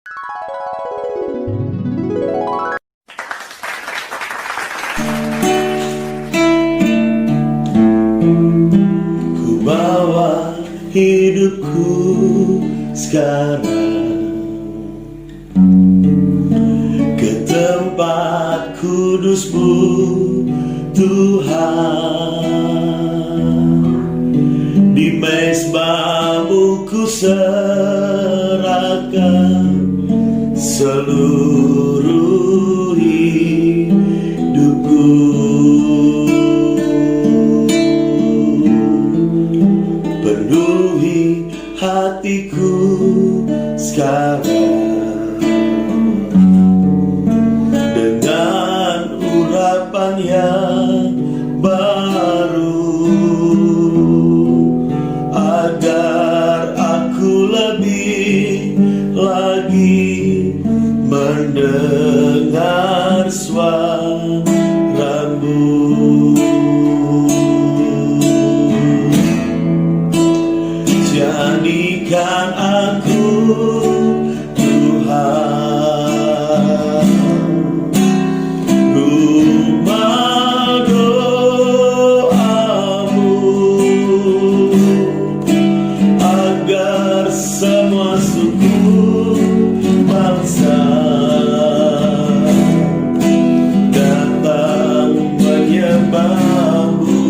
Ku bawa hidupku sekarang ke tempat kudus-Mu, Tuhan. Di mezbah-Mu ku serahkan seluruh hidupku. Penuhi hatiku sekarang dengan urapan yang baru, agar aku lebih lagi mendengar suara-Mu. Jadikan aku, Tuhan, rumah doa-Mu, agar semua suku bangsa datang menyembah-Mu.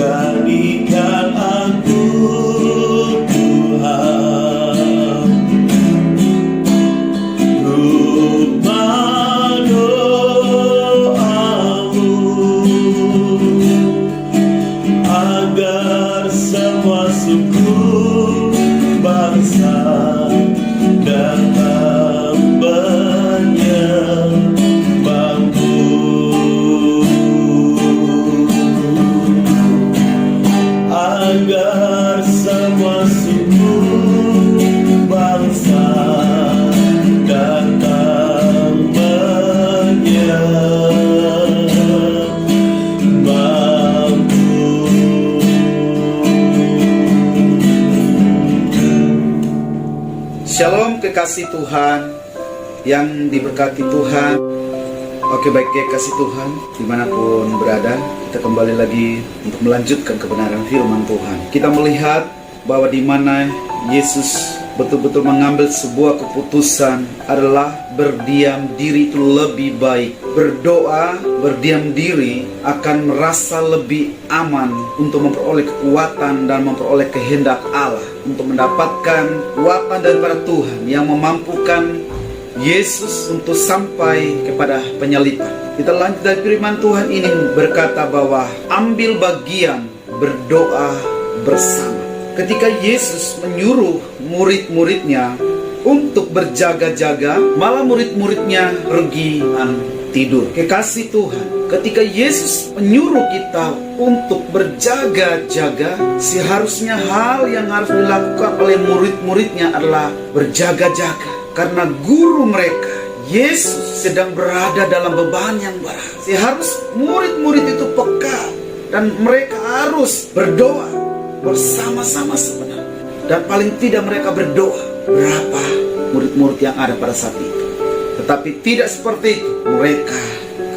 Jadikan aku, Tuhan, rumah doa-Mu, agar semua suku bangsa datang menyembah-Mu. Agar semua suku bangsa datang menyembah-Mu. Shalom kekasih Tuhan yang diberkati Tuhan. Oke, baik kekasih Tuhan, dimanapun berada, kita kembali lagi untuk melanjutkan kebenaran firman Tuhan. Kita melihat bahwa di mana Yesus betul-betul mengambil sebuah keputusan adalah berdiam diri itu lebih baik. Berdoa, berdiam diri akan merasa lebih aman untuk memperoleh kekuatan dan memperoleh kehendak Allah, untuk mendapatkan kekuatan daripada Tuhan yang memampukan Yesus untuk sampai kepada penyaliban. Kita lanjut dari firman Tuhan ini berkata bahwa ambil bagian berdoa bersama. Ketika Yesus menyuruh murid-muridnya untuk berjaga-jaga, malah murid-muridnya pergi tidur. Kekasih Tuhan, ketika Yesus menyuruh kita untuk berjaga-jaga, seharusnya hal yang harus dilakukan oleh murid-muridnya adalah berjaga-jaga. Karena guru mereka, Yesus, sedang berada dalam beban yang berat. Seharusnya murid-murid itu peka dan mereka harus berdoa bersama-sama sebenarnya. Dan paling tidak mereka berdoa. Berapa murid-murid yang ada pada saat itu? Tetapi tidak seperti itu. Mereka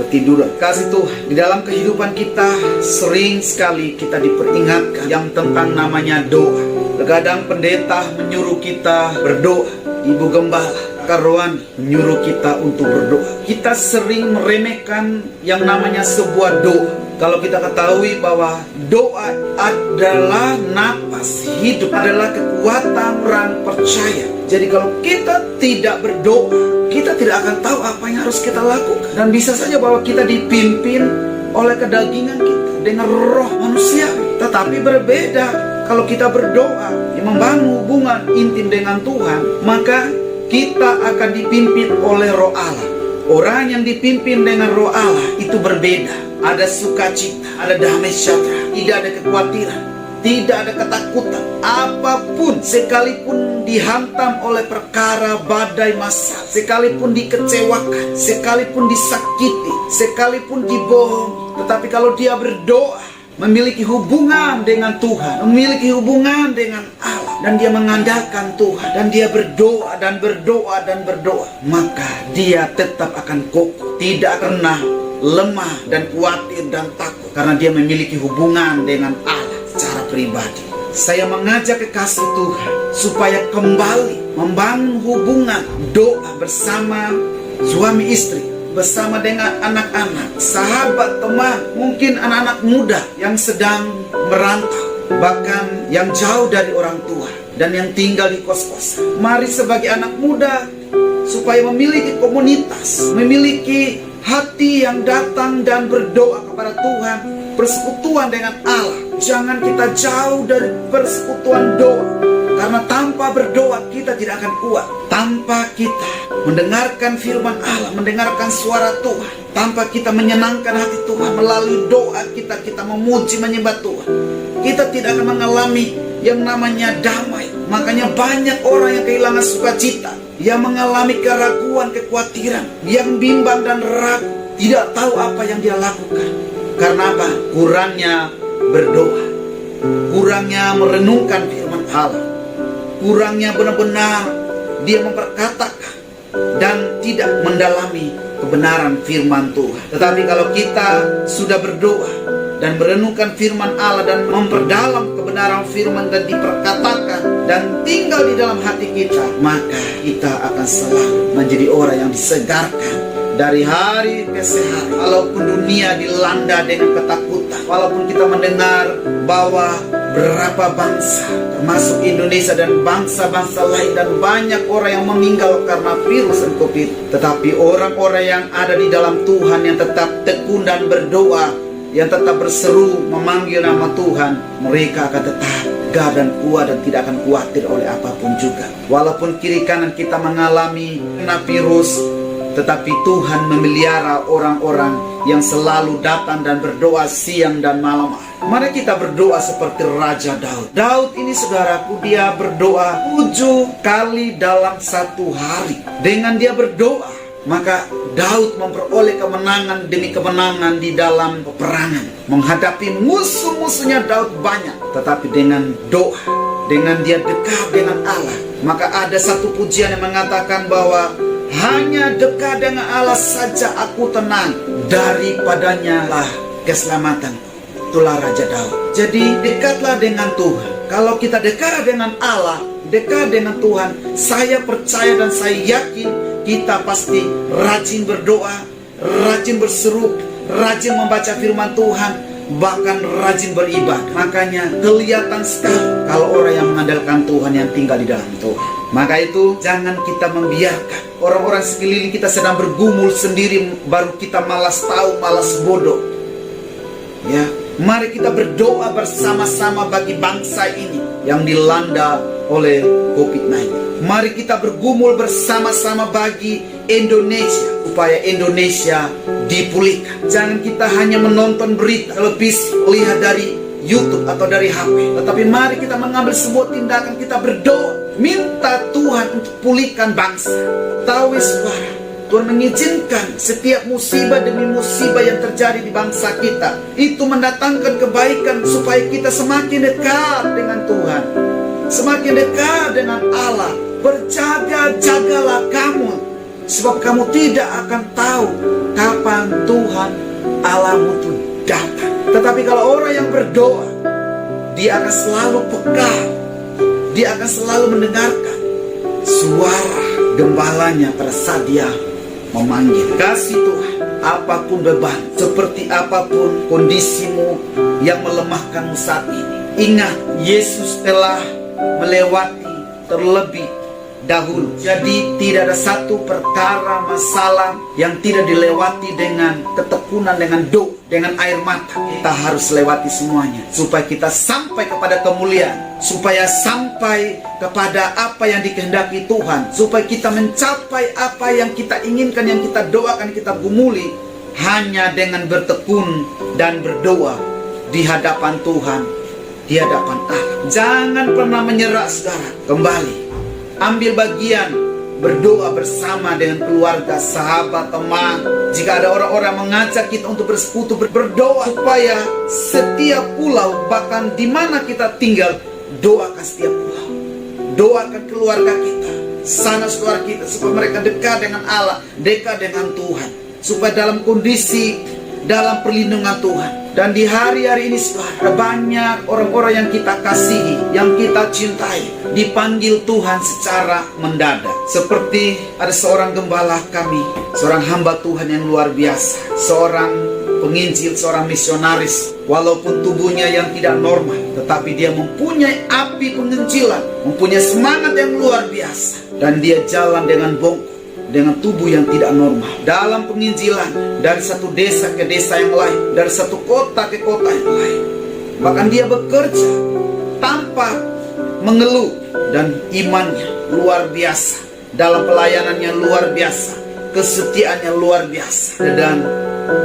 ketiduran. Kasih Tuhan, di dalam kehidupan kita sering sekali kita diperingatkan yang tentang namanya doa. Terkadang pendeta menyuruh kita berdoa, Ibu Gembala, Kak Rohani menyuruh kita untuk berdoa. Kita sering meremehkan yang namanya sebuah doa. Kalau kita ketahui bahwa doa adalah napas hidup, adalah kekuatan orang percaya. Jadi kalau kita tidak berdoa, kita tidak akan tahu apa yang harus kita lakukan. Dan bisa saja bahwa kita dipimpin oleh kedagingan kita dengan roh manusia. Tetapi berbeda kalau kita berdoa yang membangun hubungan intim dengan Tuhan, maka kita akan dipimpin oleh roh Allah. Orang yang dipimpin dengan roh Allah itu berbeda. Ada sukacita, ada damai sejahtera, tidak ada kekhawatiran, tidak ada ketakutan. Apapun, sekalipun dihantam oleh perkara badai masa, sekalipun dikecewakan, sekalipun disakiti, sekalipun dibohongi, tetapi kalau dia berdoa, memiliki hubungan dengan Tuhan, memiliki hubungan dengan Allah, dan dia mengandalkan Tuhan, dan dia berdoa dan berdoa dan berdoa, maka dia tetap akan kokoh, tidak pernah lemah dan khawatir dan takut, karena dia memiliki hubungan dengan Allah secara pribadi. Saya mengajak kekasih Tuhan supaya kembali membangun hubungan doa bersama suami istri, bersama dengan anak-anak, sahabat, teman, mungkin anak-anak muda yang sedang merantau, bahkan yang jauh dari orang tua dan yang tinggal di kos-kosan. Mari sebagai anak muda supaya memiliki komunitas, memiliki hati yang datang dan berdoa kepada Tuhan, persekutuan dengan Allah. Jangan kita jauh dari persekutuan doa, karena tanpa berdoa kita tidak akan kuat. Tanpa kita mendengarkan firman Allah, mendengarkan suara Tuhan, tanpa kita menyenangkan hati Tuhan melalui doa kita, kita memuji menyembah Tuhan, kita tidak akan mengalami yang namanya damai. Makanya banyak orang yang kehilangan sukacita, yang mengalami keraguan, kekhawatiran, yang bimbang dan ragu, tidak tahu apa yang dia lakukan. Karena apa? Kurangnya berdoa, kurangnya merenungkan firman Allah, kurangnya benar-benar dia memperkatakan dan tidak mendalami kebenaran firman Tuhan. Tetapi kalau kita sudah berdoa dan merenungkan firman Allah dan memperdalam kebenaran firman dan diperkatakan dan tinggal di dalam hati kita, maka kita akan selalu menjadi orang yang disegarkan dari hari ke hari. Walaupun dunia dilanda dengan ketakutan, walaupun kita mendengar bahwa berapa bangsa, termasuk Indonesia dan bangsa-bangsa lain, dan banyak orang yang meninggal karena virus dan COVID, tetapi orang-orang yang ada di dalam Tuhan, yang tetap tekun dan berdoa, yang tetap berseru memanggil nama Tuhan, mereka akan tetap gagah dan kuat dan tidak akan khawatir oleh apapun juga. Walaupun kiri kanan kita mengalami kena virus, tetapi Tuhan memelihara orang-orang yang selalu datang dan berdoa siang dan malam. Mari kita berdoa seperti Raja Daud. Daud ini saudaraku, dia berdoa 7 kali dalam satu hari. Dengan dia berdoa, maka Daud memperoleh kemenangan demi kemenangan di dalam peperangan. Menghadapi musuh-musuhnya Daud banyak, tetapi dengan doa, dengan dia dekat dengan Allah, maka ada satu pujian yang mengatakan bahwa hanya dekat dengan Allah saja aku tenang, daripadanya lah keselamatanku. Itulah Raja Daud. Jadi dekatlah dengan Tuhan. Kalau kita dekat dengan Allah, dekat dengan Tuhan, saya percaya dan saya yakin kita pasti rajin berdoa, rajin berseru, rajin membaca firman Tuhan, bahkan rajin beribadah. Makanya kelihatan sekali kalau orang yang mengandalkan Tuhan, yang tinggal di dalam Tuhan. Maka itu jangan kita membiarkan orang-orang sekeliling kita sedang bergumul sendiri, baru kita malas tahu, malas bodoh. Ya, mari kita berdoa bersama-sama bagi bangsa ini yang dilanda oleh COVID-19. Mari kita bergumul bersama-sama bagi Indonesia, supaya Indonesia dipulihkan. Jangan kita hanya menonton berita, televisi, lihat dari YouTube atau dari HP, tetapi mari kita mengambil sebuah tindakan, kita berdoa, minta Tuhan untuk pulihkan bangsa. Tahu saudara, Tuhan mengizinkan setiap musibah demi musibah yang terjadi di bangsa kita, itu mendatangkan kebaikan supaya kita semakin dekat dengan Tuhan, semakin dekat dengan Allah. Berjaga-jagalah kamu, sebab kamu tidak akan tahu kapan Tuhan Allahmu itu datang. Tetapi kalau orang yang berdoa, dia akan selalu peka, dia akan selalu mendengarkan suara gembalanya pada saat dia memanggil. Kasih Tuhan, apapun beban, seperti apapun kondisimu yang melemahkanmu saat ini, ingat Yesus telah melewati terlebih dahulu. Jadi tidak ada satu perkara, masalah yang tidak dilewati dengan ketekunan, dengan doa, dengan air mata. Kita harus lewati semuanya supaya kita sampai kepada kemuliaan, supaya sampai kepada apa yang dikehendaki Tuhan, supaya kita mencapai apa yang kita inginkan, yang kita doakan, kita gumuli, hanya dengan bertekun dan berdoa di hadapan Tuhan, di hadapan Allah. Jangan pernah menyerah saudara. Kembali ambil bagian berdoa bersama dengan keluarga, sahabat, teman. Jika ada orang-orang mengajak kita untuk bersekutu, berdoa supaya setiap pulau, bahkan di mana kita tinggal, doakan setiap pulau, doakan keluarga kita, sanak saudara kita, supaya mereka dekat dengan Allah, dekat dengan Tuhan, supaya dalam kondisi, dalam perlindungan Tuhan. Dan di hari-hari ini saudara, banyak orang-orang yang kita kasihi, yang kita cintai, dipanggil Tuhan secara mendadak. Seperti ada seorang gembala kami, seorang hamba Tuhan yang luar biasa, seorang penginjil, seorang misionaris. Walaupun tubuhnya yang tidak normal, tetapi dia mempunyai api penginjilan, mempunyai semangat yang luar biasa. Dan dia jalan dengan bongkok, dengan tubuh yang tidak normal, dalam penginjilan, dari satu desa ke desa yang lain, dari satu kota ke kota yang lain. Bahkan dia bekerja tanpa mengeluh, dan imannya luar biasa, dalam pelayanannya luar biasa, kesetiaannya luar biasa. Dan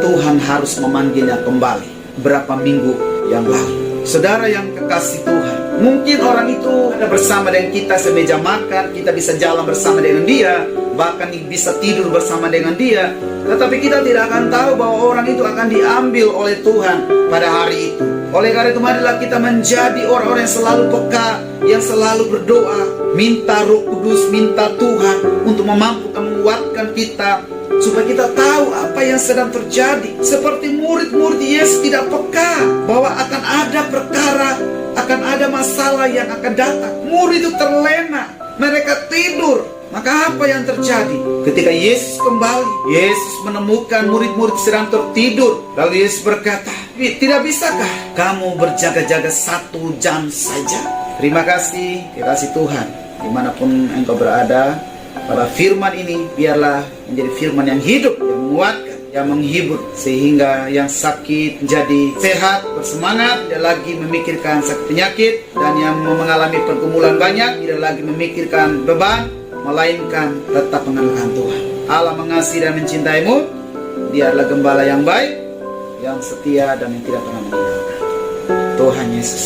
Tuhan harus memanggilnya kembali berapa minggu yang lalu. Saudara yang kekasih Tuhan, mungkin orang itu ada bersama dengan kita semeja makan, kita bisa jalan bersama dengan dia, bahkan bisa tidur bersama dengan dia. Tetapi kita tidak akan tahu bahwa orang itu akan diambil oleh Tuhan pada hari itu. Oleh karena itu, marilah kita menjadi orang-orang yang selalu peka, yang selalu berdoa, minta Roh Kudus, minta Tuhan untuk memampukan, menguatkan kita, supaya kita tahu apa yang sedang terjadi. Seperti murid-murid Yesus tidak peka bahwa akan ada perkara, akan ada masalah yang akan datang. Murid itu terlena, mereka tidur. Maka apa yang terjadi? Ketika Yesus kembali, Yesus menemukan murid-murid sedang tertidur. Lalu Yesus berkata, tidak bisakah kamu berjaga-jaga 1 jam saja? Terima kasih Tuhan, dimanapun engkau berada, pada firman ini biarlah menjadi firman yang hidup, yang menguatkan, yang menghibur, sehingga yang sakit menjadi sehat, bersemangat, tidak lagi memikirkan sakit penyakit, dan yang mengalami pergumulan banyak tidak lagi memikirkan beban, melainkan tetap mengenalkan Tuhan. Allah mengasihi dan mencintaimu. Dia adalah gembala yang baik, yang setia, dan yang tidak pernah meninggalkan. Tuhan Yesus.